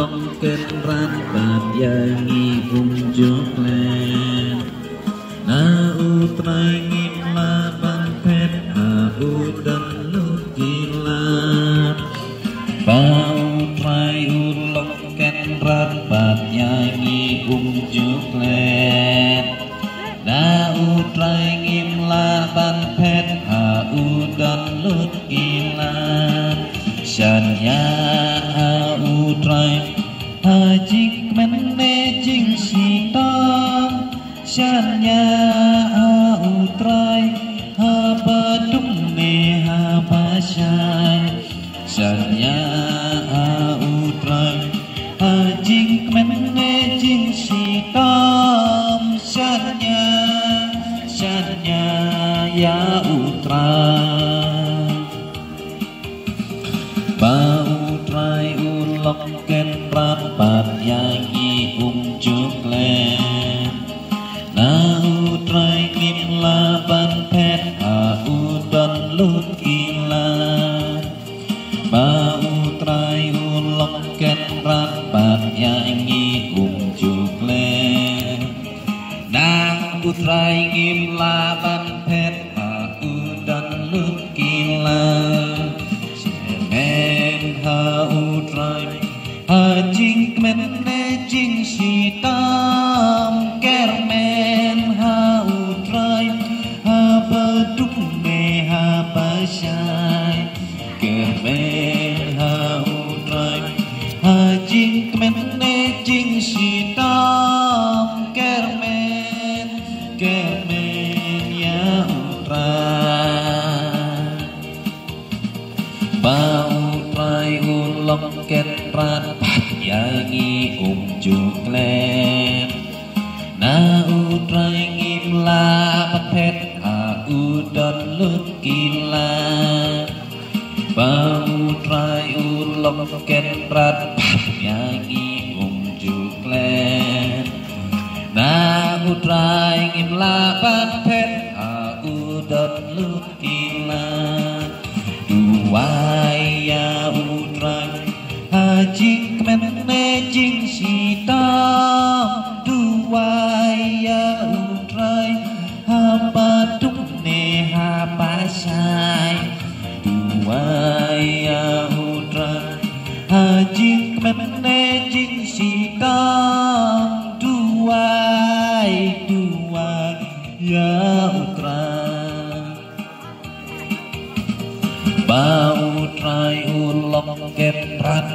long kết ran bạt yangi unjuk len na utrai ngim la ban pet ha udan lukilat ba utrai long kết ran bạt yangi unjuk len na utrai ngim la ban pet ha udan lukilat Sanya utrai hajik menejing sitam Sanya utrai habadung ne habasai Sanya utrai hajik menejing sitam Sanya ya utrai Bau trai ulok ken rapat yangi unjuk len Na utrai kim laban pet ha udon lut ilan Bau trai ulok ken rapat yangi unjuk len Na utrai kim laban pet ha udon lut ilan ha utrai hajing menejing sitam kermen ha utrai ha beduk me ha pasai kermen ha utrai hajing menejing sitam kermen ya utrai bau ulok ken rapat yangi unjuk len na utrai ngim lapat pet ha udon lut kilat ba utrai ulok ken rapat yangi unjuk len na utrai ngim lapat pet ha udon lut kilat duai ya utrai hajik menejing sitam duai ya utrai habaduk ne habasai duai ya utrai hajik menejing sitam duai ya utrai bau trai ulok ken rat